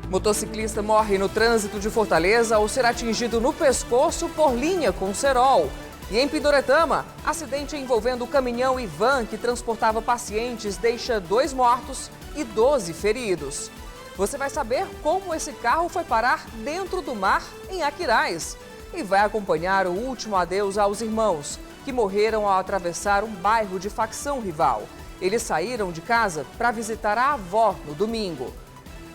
Motociclista morre no trânsito de Fortaleza ao ser atingido no pescoço por linha com cerol. E em Pindoretama, acidente envolvendo caminhão e van que transportava pacientes deixa 2 mortos e 12 feridos. Você vai saber como esse carro foi parar dentro do mar em Aquiraz. E vai acompanhar o último adeus aos irmãos, que morreram ao atravessar um bairro de facção rival. Eles saíram de casa para visitar a avó no domingo.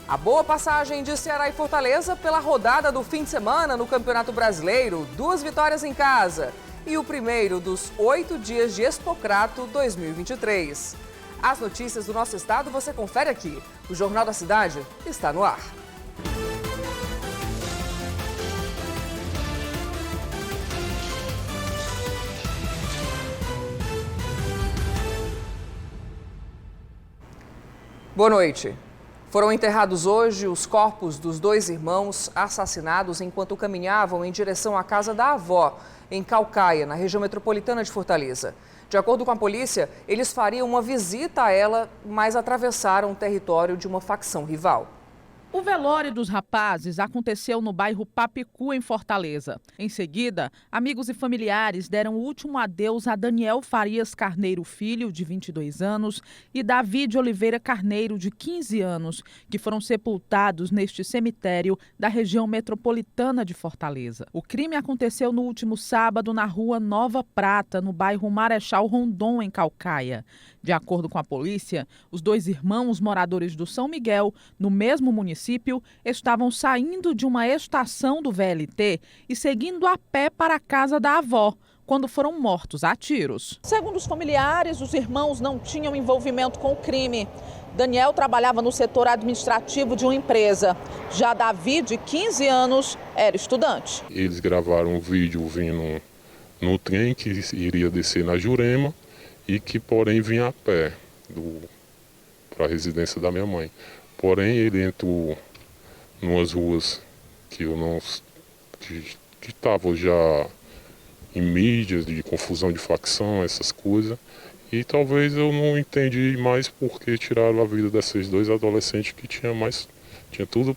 A boa passagem de Ceará e Fortaleza pela rodada do fim de semana no Campeonato Brasileiro, 2 vitórias em casa. E o primeiro dos 8 dias de Expocrato 2023. As notícias do nosso estado você confere aqui. O Jornal da Cidade está no ar. Boa noite. Foram enterrados hoje os corpos dos 2 irmãos assassinados enquanto caminhavam em direção à casa da avó, em Caucaia, na região metropolitana de Fortaleza. De acordo com a polícia, eles fariam uma visita a ela, mas atravessaram o território de uma facção rival. O velório dos rapazes aconteceu no bairro Papicu, em Fortaleza. Em seguida, amigos e familiares deram o último adeus a Daniel Farias Carneiro Filho, de 22 anos, e David Oliveira Carneiro, de 15 anos, que foram sepultados neste cemitério da região metropolitana de Fortaleza. O crime aconteceu no último sábado na rua Nova Prata, no bairro Marechal Rondon, em Caucaia. De acordo com a polícia, os 2 irmãos moradores do São Miguel, no mesmo município, estavam saindo de uma estação do VLT e seguindo a pé para a casa da avó, quando foram mortos a tiros. Segundo os familiares, os irmãos não tinham envolvimento com o crime. Daniel trabalhava no setor administrativo de uma empresa. Já Davi, de 15 anos, era estudante. Eles gravaram um vídeo vindo no trem que iria descer na Jurema e que, porém, vinha a pé para a residência da minha mãe. Porém, ele entrou numas ruas que eu não que estavam já em mídias de confusão de facção, essas coisas. E talvez eu não entendi mais porque tiraram a vida desses 2 adolescentes que tinha tudo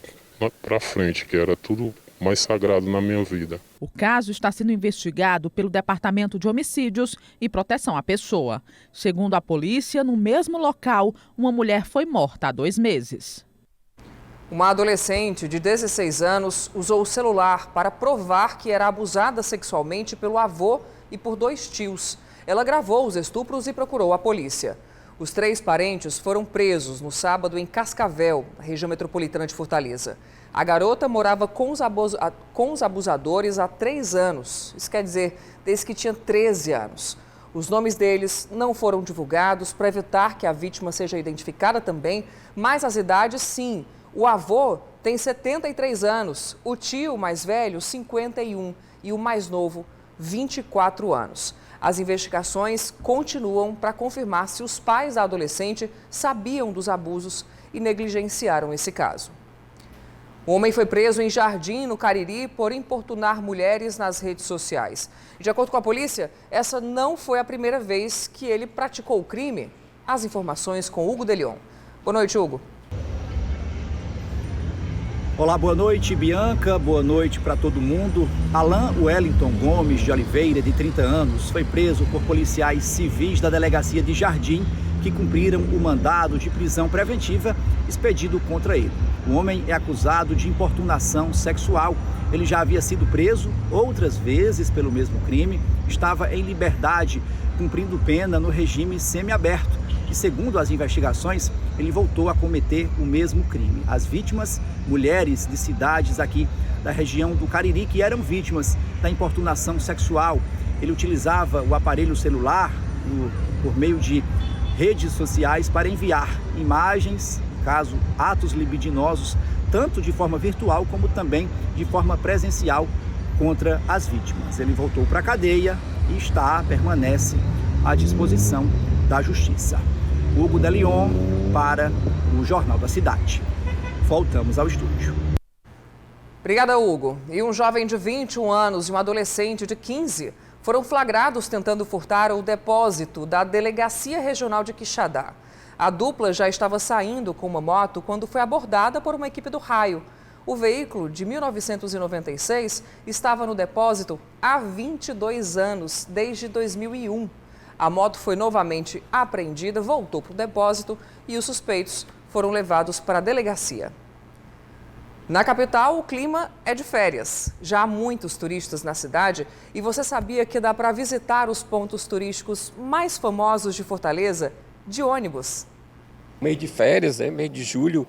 para frente, que era tudo mais sagrado na minha vida. O caso está sendo investigado pelo Departamento de Homicídios e Proteção à Pessoa. Segundo a polícia, no mesmo local, uma mulher foi morta há 2 meses. Uma adolescente de 16 anos usou o celular para provar que era abusada sexualmente pelo avô e por 2 tios. Ela gravou os estupros e procurou a polícia. Os 3 parentes foram presos no sábado em Cascavel, região metropolitana de Fortaleza. A garota morava com os abusadores há 3 anos, isso quer dizer, desde que tinha 13 anos. Os nomes deles não foram divulgados para evitar que a vítima seja identificada também, mas as idades sim. O avô tem 73 anos, o tio mais velho 51 e o mais novo 24 anos. As investigações continuam para confirmar se os pais da adolescente sabiam dos abusos e negligenciaram esse caso. O homem foi preso em Jardim, no Cariri, por importunar mulheres nas redes sociais. De acordo com a polícia, essa não foi a primeira vez que ele praticou o crime. As informações com Hugo de Leon. Boa noite, Hugo. Olá, boa noite, Bianca. Boa noite para todo mundo. Alan Wellington Gomes de Oliveira, de 30 anos, foi preso por policiais civis da delegacia de Jardim que cumpriram o mandado de prisão preventiva expedido contra ele. O homem é acusado de importunação sexual. Ele já havia sido preso outras vezes pelo mesmo crime, estava em liberdade, cumprindo pena no regime semiaberto. E segundo as investigações, ele voltou a cometer o mesmo crime. As vítimas, mulheres de cidades aqui da região do Cariri, que eram vítimas da importunação sexual. Ele utilizava o aparelho celular por meio de redes sociais para enviar imagens, no caso, atos libidinosos, tanto de forma virtual como também de forma presencial contra as vítimas. Ele voltou para a cadeia e permanece à disposição da Justiça. Hugo de Leon para o Jornal da Cidade. Voltamos ao estúdio. Obrigada, Hugo. E um jovem de 21 anos e um adolescente de 15 foram flagrados tentando furtar o depósito da Delegacia Regional de Quixadá. A dupla já estava saindo com uma moto quando foi abordada por uma equipe do Raio. O veículo, de 1996, estava no depósito há 22 anos, desde 2001. A moto foi novamente apreendida, voltou para o depósito e os suspeitos foram levados para a delegacia. Na capital, o clima é de férias. Já há muitos turistas na cidade e você sabia que dá para visitar os pontos turísticos mais famosos de Fortaleza de ônibus? Mês de férias, mês de julho.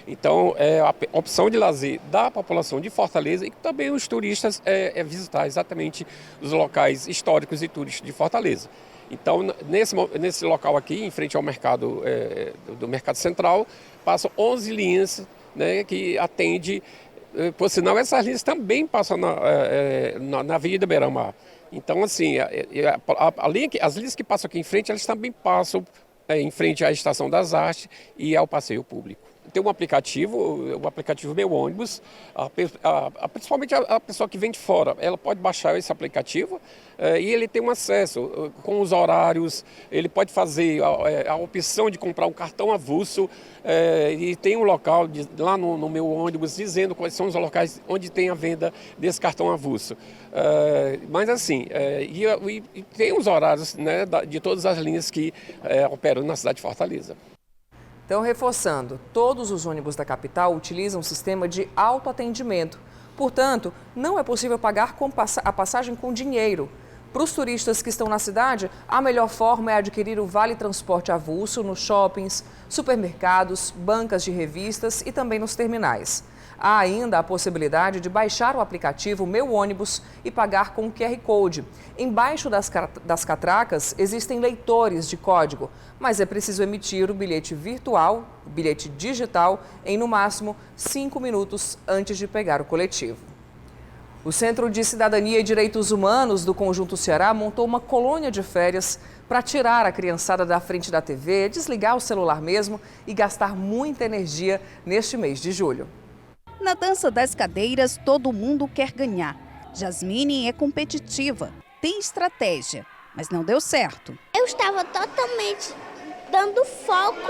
Então, é a opção de lazer da população de Fortaleza e também os turistas é visitar exatamente os locais históricos e turísticos de Fortaleza. Então, nesse local aqui, em frente ao mercado do Mercado Central, passam 11 linhas, né, que atende, por sinal, essas linhas também passam na Avenida Beira-Mar. Então, assim, as linhas que passam aqui em frente, elas também passam em frente à Estação das Artes e ao passeio público. Tem um aplicativo, o aplicativo Meu Ônibus, principalmente a pessoa que vem de fora, ela pode baixar esse aplicativo e ele tem um acesso com os horários, ele pode fazer a opção de comprar um cartão avulso e tem um local lá no Meu Ônibus dizendo quais são os locais onde tem a venda desse cartão avulso. Mas assim, e tem os horários, né, de todas as linhas que operam na cidade de Fortaleza. Então, reforçando, todos os ônibus da capital utilizam um sistema de autoatendimento. Portanto, não é possível pagar a passagem com dinheiro. Para os turistas que estão na cidade, a melhor forma é adquirir o Vale Transporte avulso nos shoppings, supermercados, bancas de revistas e também nos terminais. Há ainda a possibilidade de baixar o aplicativo Meu Ônibus e pagar com QR Code. Embaixo das catracas existem leitores de código, mas é preciso emitir o bilhete virtual, o bilhete digital, em no máximo 5 minutos antes de pegar o coletivo. O Centro de Cidadania e Direitos Humanos do Conjunto Ceará montou uma colônia de férias para tirar a criançada da frente da TV, desligar o celular mesmo e gastar muita energia neste mês de julho. Na dança das cadeiras, todo mundo quer ganhar. Jasmine é competitiva, tem estratégia, mas não deu certo. Eu estava totalmente dando foco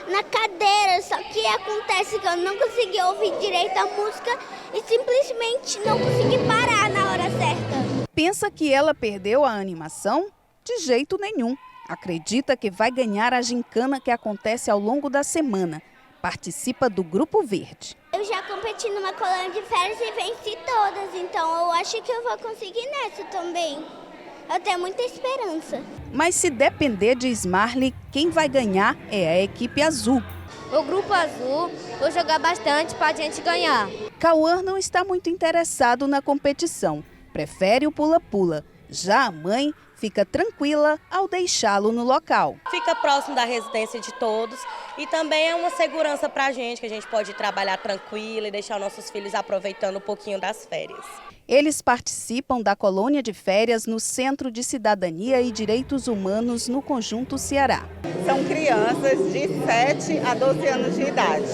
na cadeira, só que acontece que eu não consegui ouvir direito a música e simplesmente não consegui parar na hora certa. Pensa que ela perdeu a animação? De jeito nenhum. Acredita que vai ganhar a gincana que acontece ao longo da semana. Participa do Grupo Verde. Eu já competi numa colônia de férias e venci todas, então eu acho que eu vou conseguir nessa também. Eu tenho muita esperança. Mas se depender de Smarly, quem vai ganhar é a equipe azul. O Grupo Azul, vou jogar bastante para a gente ganhar. Cauã não está muito interessado na competição, prefere o pula-pula. Já a mãe fica tranquila ao deixá-lo no local. Fica próximo da residência de todos e também é uma segurança para a gente, que a gente pode trabalhar tranquila e deixar nossos filhos aproveitando um pouquinho das férias. Eles participam da colônia de férias no Centro de Cidadania e Direitos Humanos no Conjunto Ceará. São crianças de 7 a 12 anos de idade,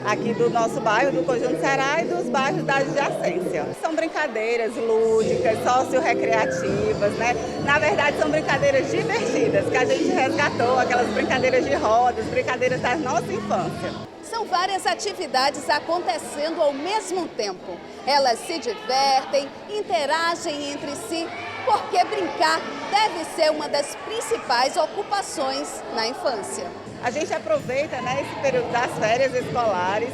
aqui do nosso bairro, do Conjunto Ceará e dos bairros da adjacência. São brincadeiras lúdicas, socio-recreativas, né? Na verdade, são brincadeiras divertidas, que a gente resgatou, aquelas brincadeiras de rodas, brincadeiras da nossa infância. São várias atividades acontecendo ao mesmo tempo. Elas se divertem, interagem entre si, porque brincar deve ser uma das principais ocupações na infância. A gente aproveita, né, esse período das férias escolares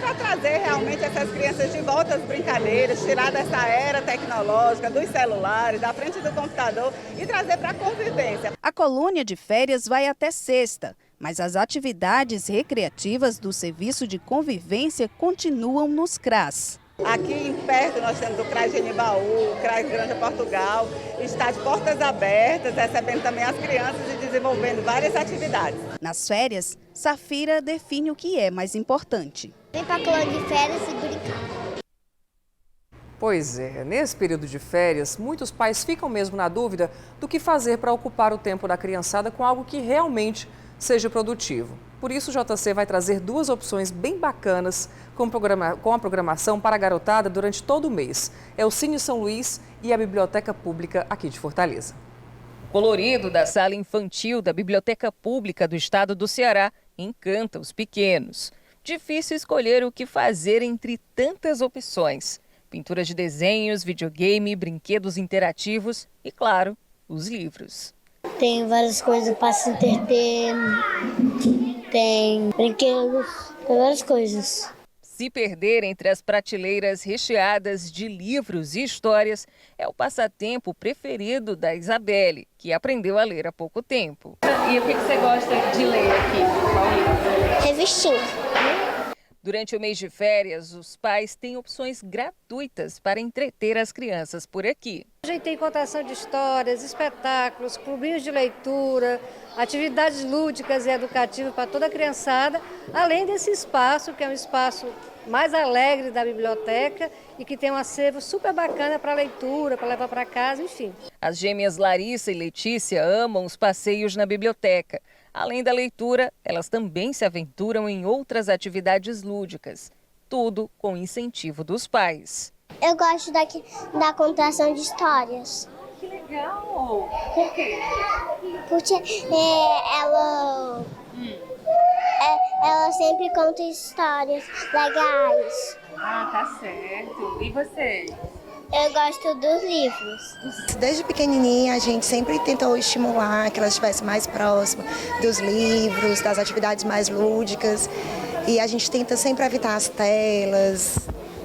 para trazer realmente essas crianças de volta às brincadeiras, tirar dessa era tecnológica, dos celulares, da frente do computador e trazer para a convivência. A colônia de férias vai até sexta, mas as atividades recreativas do Serviço de Convivência continuam nos CRAS. Aqui perto nós temos o CRAS Genibaú, o CRAS Granja Portugal, está de portas abertas, recebendo também as crianças e desenvolvendo várias atividades. Nas férias, Safira define o que é mais importante. Vem para a colônia de férias e brincar. Pois é, nesse período de férias, muitos pais ficam mesmo na dúvida do que fazer para ocupar o tempo da criançada com algo que realmente seja produtivo. Por isso, o JC vai trazer duas opções bem bacanas com a programação para a garotada durante todo o mês. É o Cine São Luís e a Biblioteca Pública aqui de Fortaleza. O colorido da sala infantil da Biblioteca Pública do Estado do Ceará encanta os pequenos. Difícil escolher o que fazer entre tantas opções. Pintura de desenhos, videogame, brinquedos interativos e, claro, os livros. Tem várias coisas para se entreter, tem brinquedos, tem várias coisas. Se perder entre as prateleiras recheadas de livros e histórias é o passatempo preferido da Isabelle, que aprendeu a ler há pouco tempo. E o que você gosta de ler aqui? Qual livro? Revistinha. Durante o mês de férias, os pais têm opções gratuitas para entreter as crianças por aqui. A gente tem contação de histórias, espetáculos, clubinhos de leitura, atividades lúdicas e educativas para toda a criançada, além desse espaço, que é um espaço mais alegre da biblioteca e que tem um acervo super bacana para leitura, para levar para casa, enfim. As gêmeas Larissa e Letícia amam os passeios na biblioteca. Além da leitura, elas também se aventuram em outras atividades lúdicas. Tudo com incentivo dos pais. Eu gosto da contação de histórias. Que legal! Por quê? Porque ela sempre conta histórias legais. Ah, tá certo. E você? Eu gosto dos livros. Desde pequenininha a gente sempre tentou estimular que elas estivessem mais próximas dos livros, das atividades mais lúdicas. E a gente tenta sempre evitar as telas,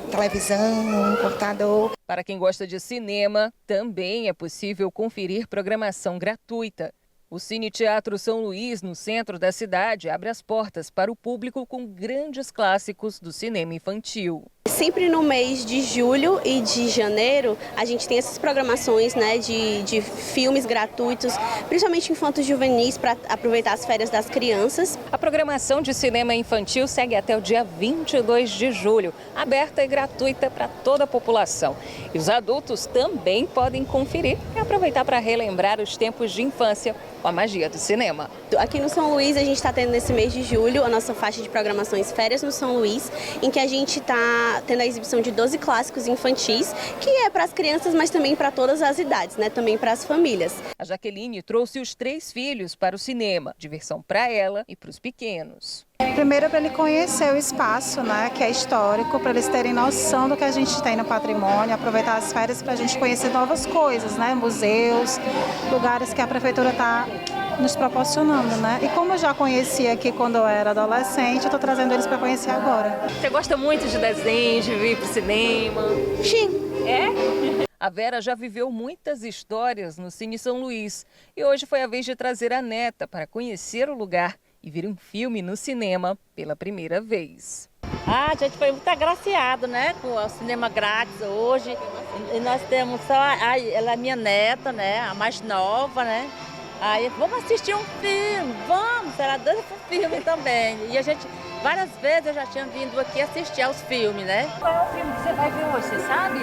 televisão, computador. Para quem gosta de cinema, também é possível conferir programação gratuita. O Cine Teatro São Luís, no centro da cidade, abre as portas para o público com grandes clássicos do cinema infantil. Sempre no mês de julho e de janeiro, a gente tem essas programações, né, de filmes gratuitos, principalmente infantos juvenis, para aproveitar as férias das crianças. A programação de cinema infantil segue até o dia 22 de julho, aberta e gratuita para toda a população. E os adultos também podem conferir e aproveitar para relembrar os tempos de infância com a magia do cinema. Aqui no São Luís, a gente está tendo nesse mês de julho a nossa faixa de programações Férias no São Luís, em que a gente está tendo a exibição de 12 clássicos infantis, que é para as crianças, mas também para todas as idades, né? Também para as famílias. A Jaqueline trouxe os 3 filhos para o cinema, diversão para ela e para os pequenos. Primeiro, para ele conhecer o espaço, né, que é histórico, para eles terem noção do que a gente tem no patrimônio, aproveitar as férias para a gente conhecer novas coisas, né, museus, lugares que a prefeitura está nos proporcionando, né? E como eu já conhecia aqui quando eu era adolescente, eu estou trazendo eles para conhecer agora. Você gosta muito de desenho, de vir para o cinema? Sim. É? A Vera já viveu muitas histórias no Cine São Luís e hoje foi a vez de trazer a neta para conhecer o lugar e ver um filme no cinema pela primeira vez. A gente foi muito agraciado, né, com o cinema grátis hoje. E nós temos só, ela é minha neta, né, a mais nova, né. Aí, vamos assistir um filme, vamos, ela dança pro filme também. E a gente, várias vezes eu já tinha vindo aqui assistir aos filmes, né. Qual é o filme que você vai ver hoje, você sabe?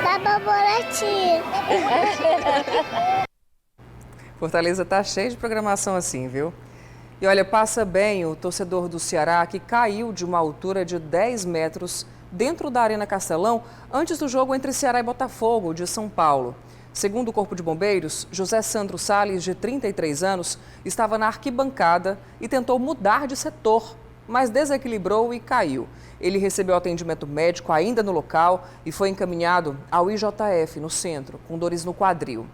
Da Baboratinha. Fortaleza tá cheio de programação assim, viu? E olha, passa bem o torcedor do Ceará que caiu de uma altura de 10 metros dentro da Arena Castelão antes do jogo entre Ceará e Botafogo de São Paulo. Segundo o Corpo de Bombeiros, José Sandro Salles, de 33 anos, estava na arquibancada e tentou mudar de setor, mas desequilibrou e caiu. Ele recebeu atendimento médico ainda no local e foi encaminhado ao IJF, no centro, com dores no quadril.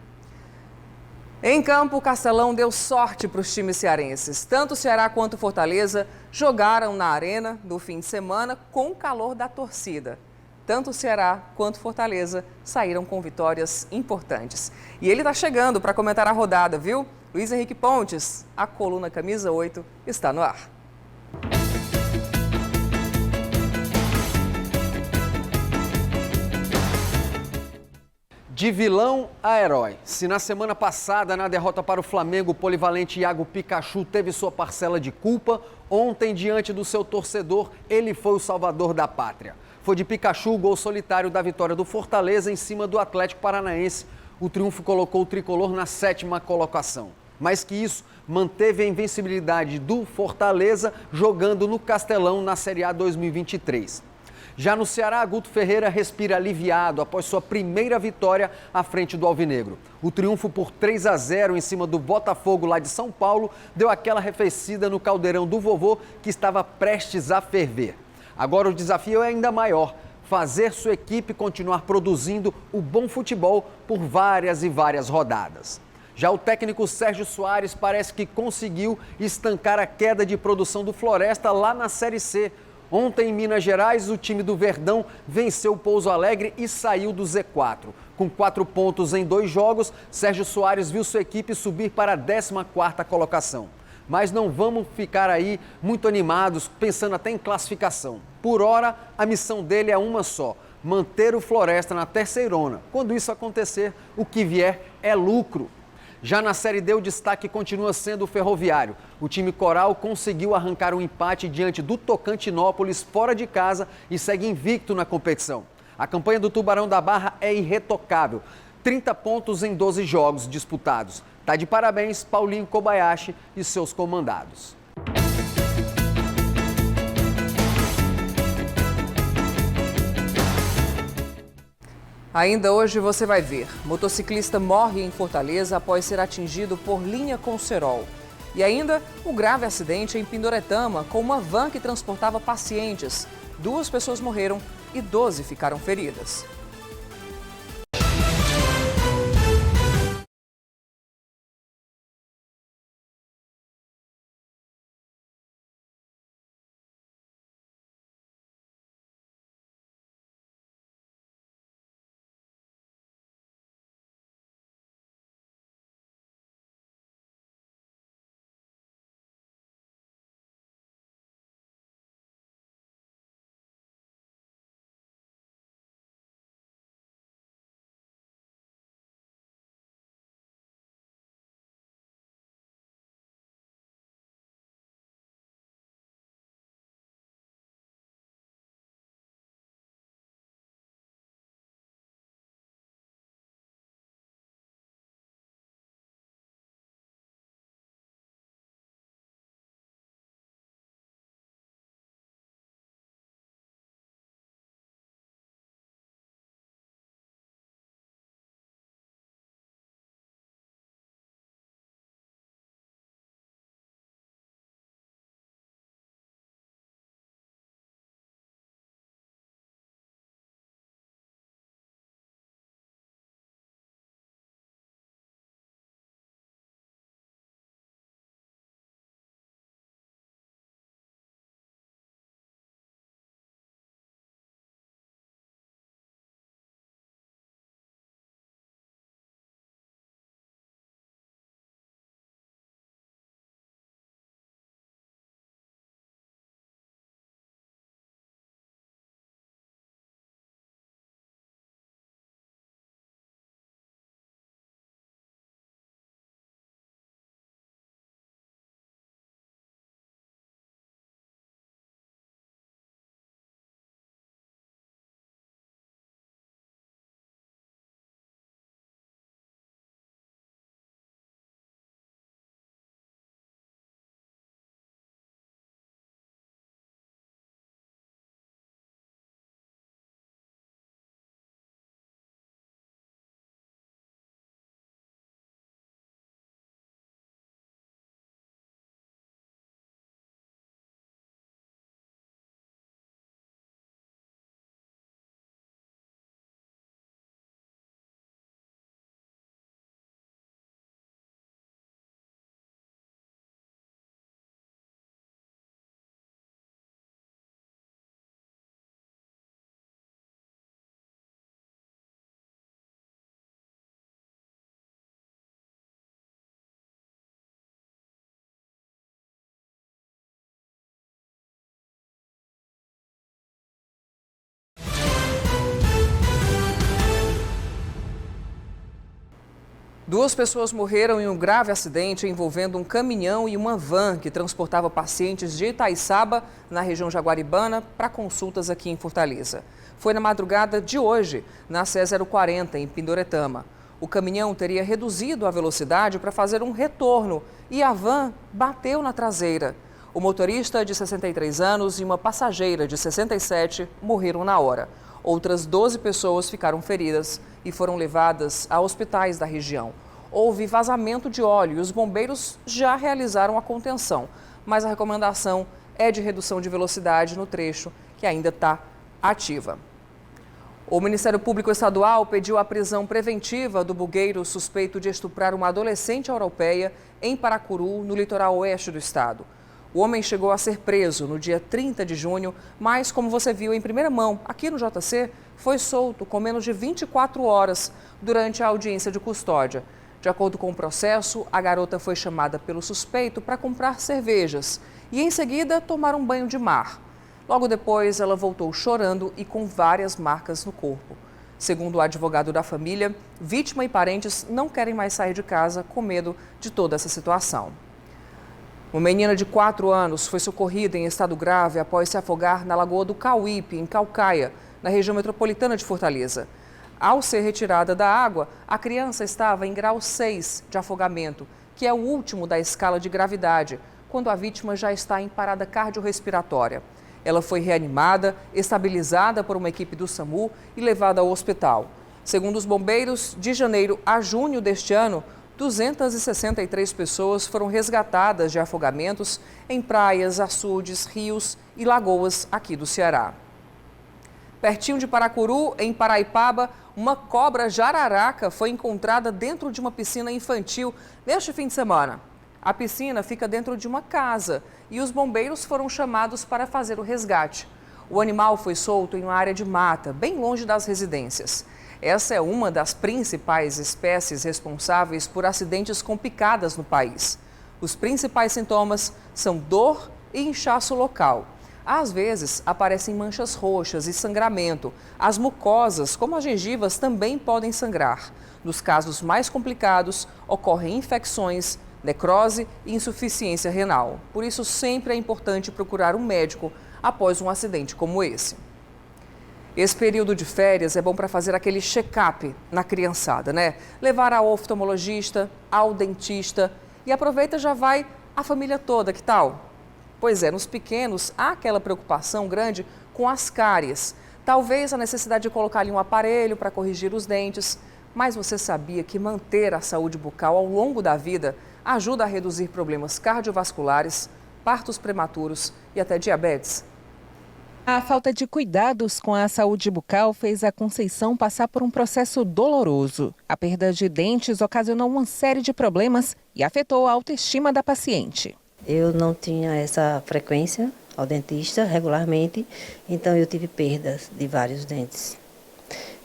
Em campo, o Castelão deu sorte para os times cearenses. Tanto o Ceará quanto o Fortaleza jogaram na arena no fim de semana com o calor da torcida. Tanto o Ceará quanto o Fortaleza saíram com vitórias importantes. E ele está chegando para comentar a rodada, viu? Luiz Henrique Pontes, a coluna Camisa 8 está no ar. De vilão a herói. Se na semana passada, na derrota para o Flamengo, o polivalente Iago Pikachu teve sua parcela de culpa, ontem, diante do seu torcedor, ele foi o salvador da pátria. Foi de Pikachu o gol solitário da vitória do Fortaleza em cima do Atlético Paranaense. O triunfo colocou o tricolor na 7ª colocação. Mais que isso, manteve a invencibilidade do Fortaleza jogando no Castelão na Série A 2023. Já no Ceará, Guto Ferreira respira aliviado após sua primeira vitória à frente do Alvinegro. O triunfo por 3-0 em cima do Botafogo lá de São Paulo deu aquela arrefecida no caldeirão do vovô que estava prestes a ferver. Agora o desafio é ainda maior, fazer sua equipe continuar produzindo o bom futebol por várias e várias rodadas. Já o técnico Sérgio Soares parece que conseguiu estancar a queda de produção do Floresta lá na Série C. Ontem, em Minas Gerais, o time do Verdão venceu o Pouso Alegre e saiu do Z4. Com 4 pontos em 2 jogos, Sérgio Soares viu sua equipe subir para a 14ª colocação. Mas não vamos ficar aí muito animados, pensando até em classificação. Por hora, a missão dele é uma só: manter o Floresta na terceirona. Quando isso acontecer, o que vier é lucro. Já na Série D, o destaque continua sendo o Ferroviário. O time coral conseguiu arrancar um empate diante do Tocantinópolis fora de casa e segue invicto na competição. A campanha do Tubarão da Barra é irretocável. 30 pontos em 12 jogos disputados. Tá de parabéns Paulinho Kobayashi e seus comandados. Ainda hoje você vai ver, motociclista morre em Fortaleza após ser atingido por linha com cerol. E ainda, o grave acidente em Pindoretama com uma van que transportava pacientes. 2 pessoas morreram e 12 ficaram feridas. Duas pessoas morreram em um grave acidente envolvendo um caminhão e uma van que transportava pacientes de Itaiçaba, na região jaguaribana, para consultas aqui em Fortaleza. Foi na madrugada de hoje, na CE 040, em Pindoretama. O caminhão teria reduzido a velocidade para fazer um retorno e a van bateu na traseira. O motorista, de 63 anos, e uma passageira, de 67, morreram na hora. Outras 12 pessoas ficaram feridas e foram levadas a hospitais da região. Houve vazamento de óleo e os bombeiros já realizaram a contenção, mas a recomendação é de redução de velocidade no trecho, que ainda está ativa. O Ministério Público Estadual pediu a prisão preventiva do bugueiro suspeito de estuprar uma adolescente europeia em Paracuru, no litoral oeste do estado. O homem chegou a ser preso no dia 30 de junho, mas, como você viu em primeira mão aqui no JC, foi solto com menos de 24 horas durante a audiência de custódia. De acordo com o processo, a garota foi chamada pelo suspeito para comprar cervejas e, em seguida, tomar um banho de mar. Logo depois, ela voltou chorando e com várias marcas no corpo. Segundo o advogado da família, vítima e parentes não querem mais sair de casa com medo de toda essa situação. Uma menina de 4 anos foi socorrida em estado grave após se afogar na Lagoa do Cauípe, em Caucaia, na região metropolitana de Fortaleza. Ao ser retirada da água, a criança estava em grau 6 de afogamento, que é o último da escala de gravidade, quando a vítima já está em parada cardiorrespiratória. Ela foi reanimada, estabilizada por uma equipe do SAMU e levada ao hospital. Segundo os bombeiros, de janeiro a junho deste ano, 263 pessoas foram resgatadas de afogamentos em praias, açudes, rios e lagoas aqui do Ceará. Pertinho de Paracuru, em Paraipaba, uma cobra jararaca foi encontrada dentro de uma piscina infantil neste fim de semana. A piscina fica dentro de uma casa e os bombeiros foram chamados para fazer o resgate. O animal foi solto em uma área de mata, bem longe das residências. Essa é uma das principais espécies responsáveis por acidentes com picadas no país. Os principais sintomas são dor e inchaço local. Às vezes, aparecem manchas roxas e sangramento. As mucosas, como as gengivas, também podem sangrar. Nos casos mais complicados, ocorrem infecções, necrose e insuficiência renal. Por isso, sempre é importante procurar um médico após um acidente como esse. Esse período de férias é bom para fazer aquele check-up na criançada, né? Levar ao oftalmologista, ao dentista e aproveita já vai a família toda, que tal? Pois é, nos pequenos há aquela preocupação grande com as cáries. Talvez a necessidade de colocar ali um aparelho para corrigir os dentes. Mas você sabia que manter a saúde bucal ao longo da vida ajuda a reduzir problemas cardiovasculares, partos prematuros e até diabetes? A falta de cuidados com a saúde bucal fez a Conceição passar por um processo doloroso. A perda de dentes ocasionou uma série de problemas e afetou a autoestima da paciente. Eu não tinha essa frequência ao dentista regularmente, então eu tive perdas de vários dentes.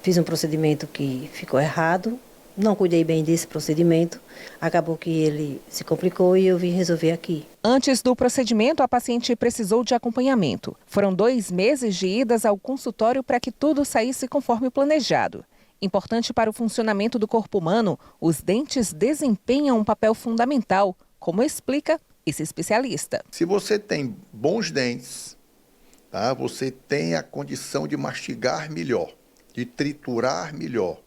Fiz um procedimento que ficou errado, não cuidei bem desse procedimento, acabou que ele se complicou e eu vim resolver aqui. Antes do procedimento, a paciente precisou de acompanhamento. Foram 2 meses de idas ao consultório para que tudo saísse conforme o planejado. Importante para o funcionamento do corpo humano, os dentes desempenham um papel fundamental, como explica esse especialista. Se você tem bons dentes, tá, você tem a condição de mastigar melhor, de triturar melhor,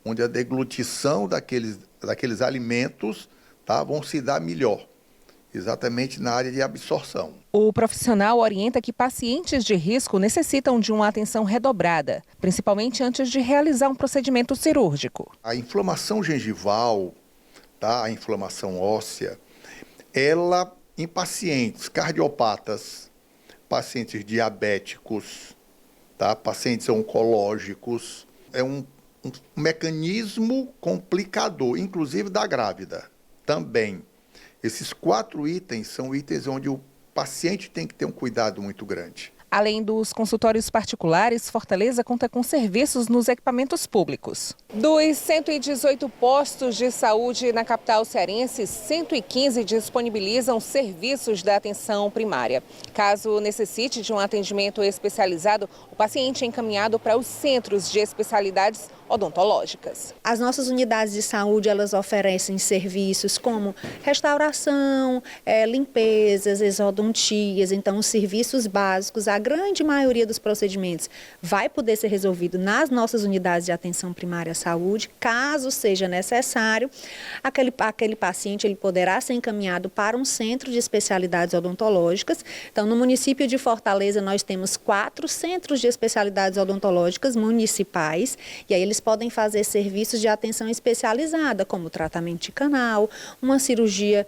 onde a deglutição daqueles alimentos, tá, vão se dar melhor, exatamente na área de absorção. O profissional orienta que pacientes de risco necessitam de uma atenção redobrada, principalmente antes de realizar um procedimento cirúrgico. A inflamação gengival, tá, a inflamação óssea, ela em pacientes cardiopatas, pacientes diabéticos, tá, pacientes oncológicos, é um mecanismo complicador, inclusive da grávida também. Esses 4 itens são itens onde o paciente tem que ter um cuidado muito grande. Além dos consultórios particulares, Fortaleza conta com serviços nos equipamentos públicos. Dos 118 postos de saúde na capital cearense, 115 disponibilizam serviços da atenção primária. Caso necessite de um atendimento especializado, o paciente é encaminhado para os centros de especialidades odontológicas. As nossas unidades de saúde, elas oferecem serviços como restauração, limpezas, exodontias, então os serviços básicos, a grande maioria dos procedimentos vai poder ser resolvido nas nossas unidades de atenção primária à saúde. Caso seja necessário, aquele paciente ele poderá ser encaminhado para um centro de especialidades odontológicas. Então, no município de Fortaleza, nós temos 4 centros de especialidades odontológicas municipais, e aí eles podem fazer serviços de atenção especializada, como tratamento de canal, uma cirurgia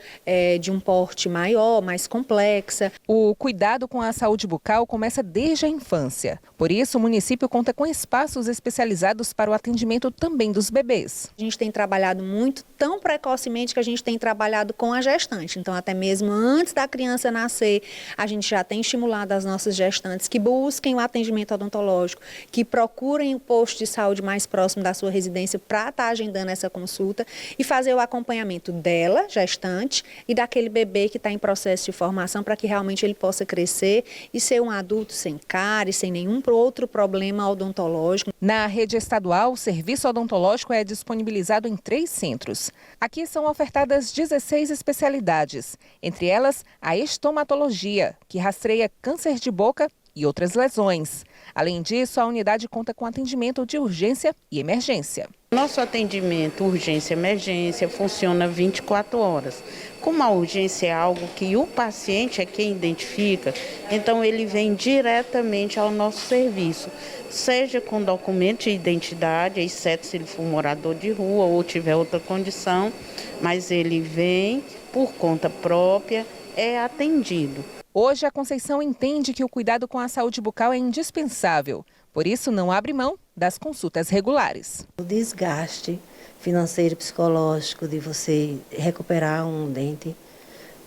de um porte maior, mais complexa. O cuidado com a saúde bucal começa desde a infância. Por isso, o município conta com espaços especializados para o atendimento também dos bebês. A gente tem trabalhado muito, tão precocemente que a gente tem trabalhado com a gestante. Então, até mesmo antes da criança nascer, a gente já tem estimulado as nossas gestantes que busquem o atendimento odontológico, que procurem o posto de saúde mais próximo da sua residência para estar agendando essa consulta e fazer o acompanhamento dela, gestante, e daquele bebê que está em processo de formação para que realmente ele possa crescer e ser um adulto sem cárie, sem nenhum outro problema odontológico. Na rede estadual, o serviço odontológico é disponibilizado em 3 centros. Aqui são ofertadas 16 especialidades, entre elas a estomatologia, que rastreia câncer de boca e outras lesões. Além disso, a unidade conta com atendimento de urgência e emergência. Nosso atendimento urgência e emergência funciona 24 horas. Como a urgência é algo que o paciente é quem identifica, então ele vem diretamente ao nosso serviço, seja com documento de identidade, exceto se ele for morador de rua ou tiver outra condição, mas ele vem por conta própria, é atendido. Hoje, a Conceição entende que o cuidado com a saúde bucal é indispensável. Por isso, não abre mão das consultas regulares. O desgaste financeiro e psicológico de você recuperar um dente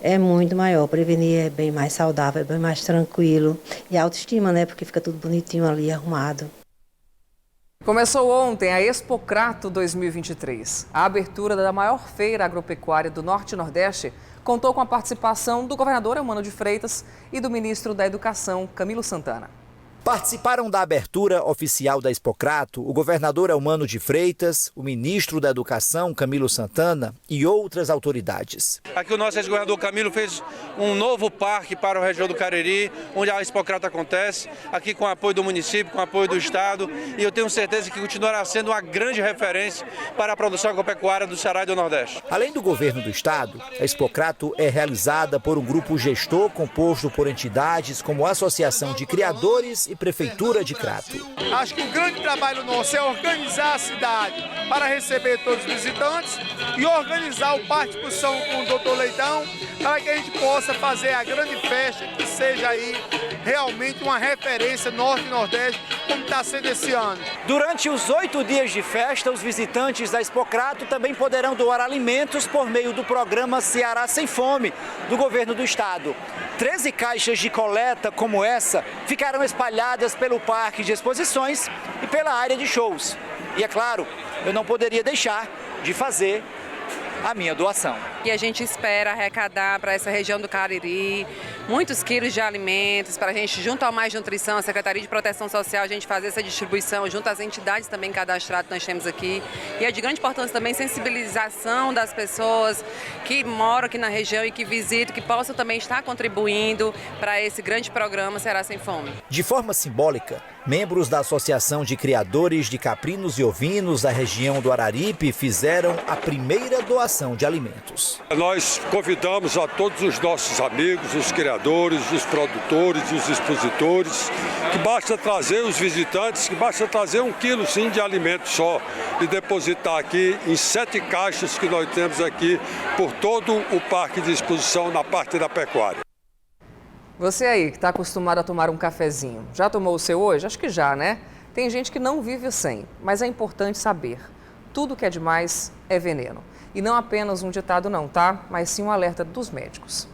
é muito maior. Prevenir é bem mais saudável, é bem mais tranquilo. E a autoestima, né? Porque fica tudo bonitinho ali, arrumado. Começou ontem a Expocrato 2023. A abertura da maior feira agropecuária do Norte e Nordeste contou com a participação do governador Eumano de Freitas e do ministro da Educação, Camilo Santana. Participaram da abertura oficial da Expocrato o governador Eumano de Freitas, o ministro da Educação, Camilo Santana, e outras autoridades. Aqui o nosso ex-governador Camilo fez um novo parque para a região do Cariri, onde a Expocrato acontece, aqui com o apoio do município, com o apoio do Estado, e eu tenho certeza que continuará sendo uma grande referência para a produção agropecuária do Ceará e do Nordeste. Além do governo do Estado, a Expocrato é realizada por um grupo gestor composto por entidades como a Associação de Criadores e Prefeitura de Crato. Acho que o grande trabalho nosso é organizar a cidade para receber todos os visitantes e organizar o Parque de Exposição com o Dr. Leitão para que a gente possa fazer a grande festa que seja aí realmente uma referência Norte e Nordeste, como está sendo esse ano. Durante os 8 dias de festa, os visitantes da Expocrato também poderão doar alimentos por meio do programa Ceará Sem Fome, do governo do estado. 13 caixas de coleta como essa ficaram espalhadas pelo parque de exposições e pela área de shows. E é claro, eu não poderia deixar de fazer a minha doação. E a gente espera arrecadar para essa região do Cariri muitos quilos de alimentos para a gente, junto ao Mais Nutrição, a Secretaria de Proteção Social, a gente fazer essa distribuição junto às entidades também cadastradas que nós temos aqui. E é de grande importância também sensibilização das pessoas que moram aqui na região e que visitam, que possam também estar contribuindo para esse grande programa Ceará Sem Fome. De forma simbólica, membros da Associação de Criadores de Caprinos e Ovinos da região do Araripe fizeram a primeira doação de alimentos. Nós convidamos a todos os nossos amigos, os criadores, os produtores e os expositores, que basta trazer os visitantes, que basta trazer 1 quilo sim de alimento só e depositar aqui em 7 caixas que nós temos aqui por todo o parque de exposição na parte da pecuária. Você aí que está acostumado a tomar um cafezinho, já tomou o seu hoje? Acho que já, né? Tem gente que não vive sem, mas é importante saber. Tudo que é demais é veneno. E não apenas um ditado não, tá? Mas sim um alerta dos médicos.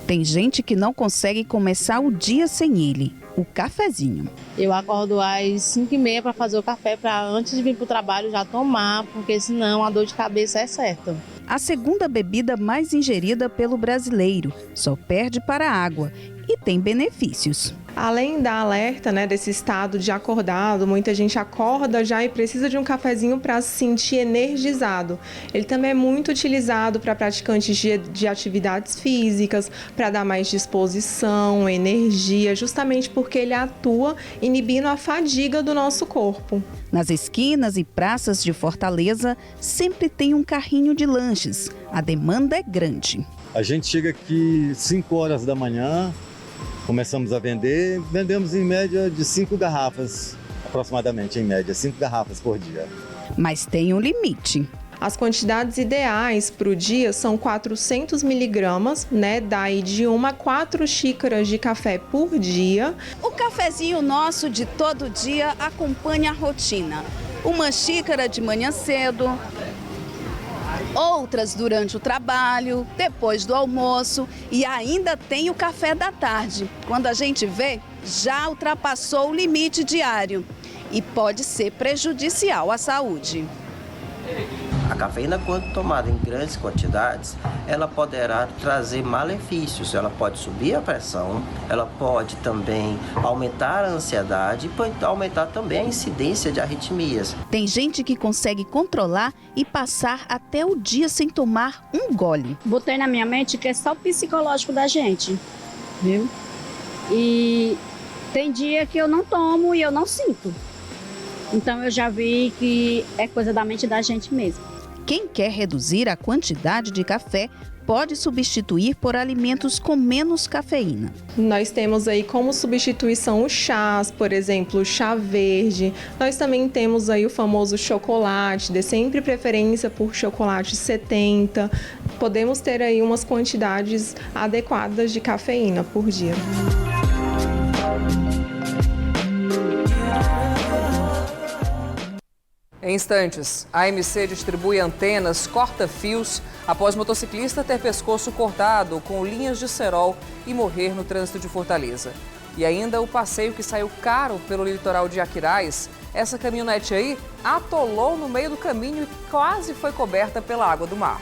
Tem gente que não consegue começar o dia sem ele, o cafezinho. Eu acordo às 5h30 para fazer o café, para antes de vir para o trabalho já tomar, porque senão a dor de cabeça é certa. a segunda bebida mais ingerida pelo brasileiro. Só perde para a água e tem benefícios. Além da alerta, desse estado de acordado, muita gente acorda já e precisa de um cafezinho para se sentir energizado. Ele também é muito utilizado para praticantes de atividades físicas, para dar mais disposição, energia, justamente porque ele atua inibindo a fadiga do nosso corpo. Nas esquinas e praças de Fortaleza, sempre tem um carrinho de lanches. A demanda é grande. A gente chega aqui 5 horas da manhã, começamos a vender, vendemos em média de 5 garrafas, aproximadamente em média, 5 garrafas por dia. Mas tem um limite. As quantidades ideais para o dia são 400 miligramas, daí de 1 a 4 xícaras de café por dia. O cafezinho nosso de todo dia acompanha a rotina. Uma xícara de manhã cedo, outras durante o trabalho, depois do almoço e ainda tem o café da tarde. Quando a gente vê, já ultrapassou o limite diário e pode ser prejudicial à saúde. A cafeína, quando tomada em grandes quantidades, ela poderá trazer malefícios. Ela pode subir a pressão, ela pode também aumentar a ansiedade e pode aumentar também a incidência de arritmias. Tem gente que consegue controlar e passar até o dia sem tomar um gole. Botei na minha mente que é só o psicológico da gente, viu? E tem dia que eu não tomo e eu não sinto. Então eu já vi que é coisa da mente da gente mesmo. Quem quer reduzir a quantidade de café pode substituir por alimentos com menos cafeína. Nós temos aí como substituição os chás, por exemplo, o chá verde. Nós também temos aí o famoso chocolate, dê sempre preferência por chocolate 70. Podemos ter aí umas quantidades adequadas de cafeína por dia. Em instantes, a AMC distribui antenas, corta fios, após motociclista ter pescoço cortado com linhas de cerol e morrer no trânsito de Fortaleza. E ainda o passeio que saiu caro pelo litoral de Aquiraz. Essa caminhonete aí atolou no meio do caminho e quase foi coberta pela água do mar.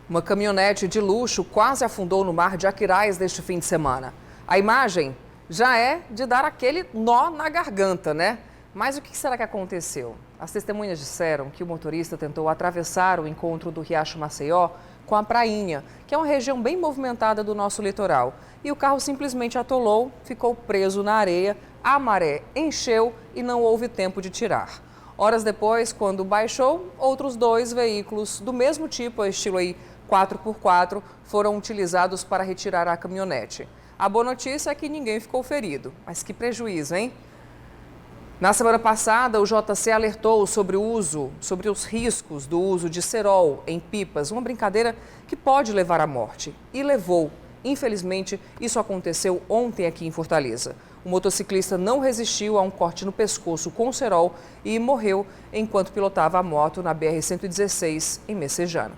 Uma caminhonete de luxo quase afundou no mar de Aquiraz neste fim de semana. A imagem já é de dar aquele nó na garganta, né? Mas o que será que aconteceu? As testemunhas disseram que o motorista tentou atravessar o encontro do Riacho Maceió com a Prainha, que é uma região bem movimentada do nosso litoral. E o carro simplesmente atolou, ficou preso na areia, a maré encheu e não houve tempo de tirar. Horas depois, quando baixou, outros 2 veículos do mesmo tipo, estilo aí 4x4, foram utilizados para retirar a caminhonete. A boa notícia é que ninguém ficou ferido, mas que prejuízo, hein? Na semana passada, o JC alertou sobre os riscos do uso de cerol em pipas, uma brincadeira que pode levar à morte. E levou. Infelizmente, isso aconteceu ontem aqui em Fortaleza. O motociclista não resistiu a um corte no pescoço com cerol e morreu enquanto pilotava a moto na BR-116, em Messejana.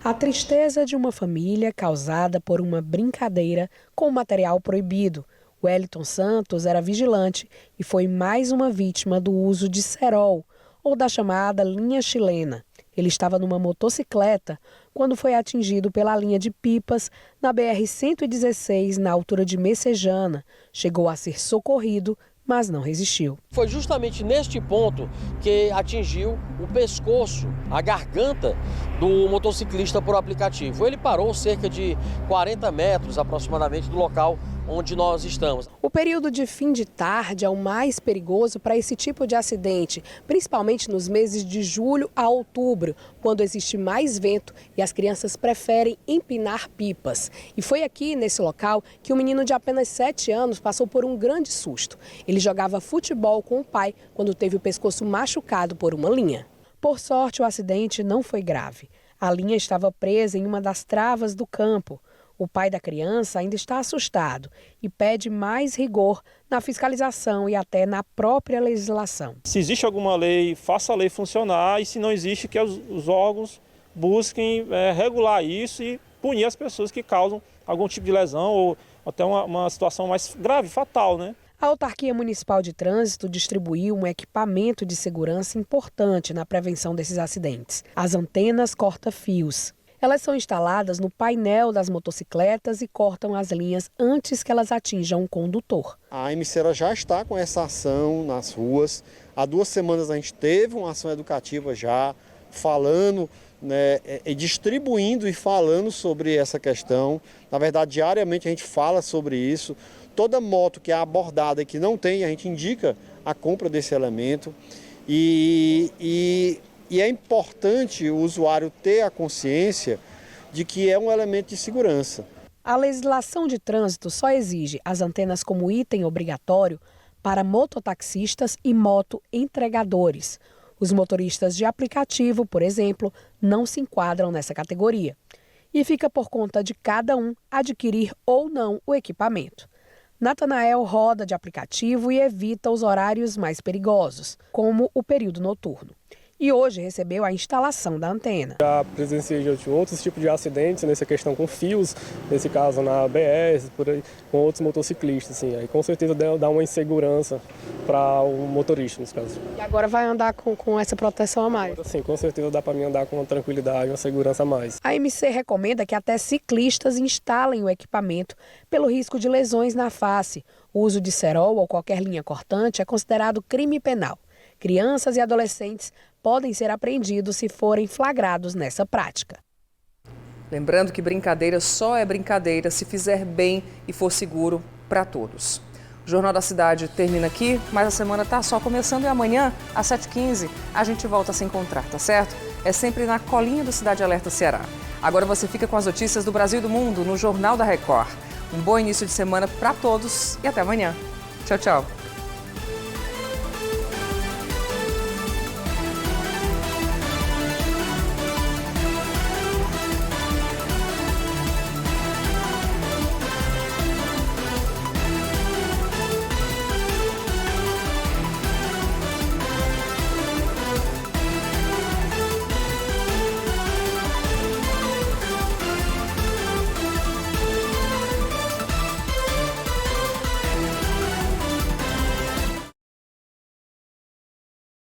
A tristeza de uma família causada por uma brincadeira com material proibido. Wellington Santos era vigilante e foi mais uma vítima do uso de cerol, ou da chamada linha chilena. Ele estava numa motocicleta quando foi atingido pela linha de pipas na BR-116, na altura de Messejana. Chegou a ser socorrido, mas não resistiu. Foi justamente neste ponto que atingiu o pescoço, a garganta do motociclista por aplicativo. Ele parou cerca de 40 metros aproximadamente do local onde nós estamos. O período de fim de tarde é o mais perigoso para esse tipo de acidente, principalmente nos meses de julho a outubro, quando existe mais vento e as crianças preferem empinar pipas. E foi aqui, nesse local, que um menino de apenas 7 anos passou por um grande susto. Ele jogava futebol com o pai quando teve o pescoço machucado por uma linha. Por sorte, o acidente não foi grave. A linha estava presa em uma das travas do campo. O pai da criança ainda está assustado e pede mais rigor na fiscalização e até na própria legislação. Se existe alguma lei, faça a lei funcionar, e se não existe, que os órgãos busquem regular isso e punir as pessoas que causam algum tipo de lesão ou até uma situação mais grave, fatal, né? A Autarquia Municipal de Trânsito distribuiu um equipamento de segurança importante na prevenção desses acidentes: as antenas corta-fios. Elas são instaladas no painel das motocicletas e cortam as linhas antes que elas atinjam o condutor. A MC já está com essa ação nas ruas. Há 2 semanas a gente teve uma ação educativa já falando, né, e distribuindo e falando sobre essa questão. Na verdade, diariamente a gente fala sobre isso. Toda moto que é abordada e que não tem, a gente indica a compra desse elemento. E é importante o usuário ter a consciência de que é um elemento de segurança. A legislação de trânsito só exige as antenas como item obrigatório para mototaxistas e motoentregadores. Os motoristas de aplicativo, por exemplo, não se enquadram nessa categoria. E fica por conta de cada um adquirir ou não o equipamento. Natanael roda de aplicativo e evita os horários mais perigosos, como o período noturno. E hoje recebeu a instalação da antena. Já presenciei de outros tipos de acidentes, nessa questão com fios, nesse caso na BR, por aí, com outros motociclistas. Assim, aí com certeza dá uma insegurança para o motorista, nesse caso. E agora vai andar com essa proteção a mais? Sim, com certeza dá para mim andar com uma tranquilidade, uma segurança a mais. A MC recomenda que até ciclistas instalem o equipamento pelo risco de lesões na face. O uso de cerol ou qualquer linha cortante é considerado crime penal. Crianças e adolescentes podem ser apreendidos se forem flagrados nessa prática. Lembrando que brincadeira só é brincadeira se fizer bem e for seguro para todos. O Jornal da Cidade termina aqui, mas a semana está só começando e amanhã, às 7h15, a gente volta a se encontrar, tá certo? É sempre na colinha do Cidade Alerta Ceará. Agora você fica com as notícias do Brasil e do mundo no Jornal da Record. Um bom início de semana para todos e até amanhã. Tchau, tchau.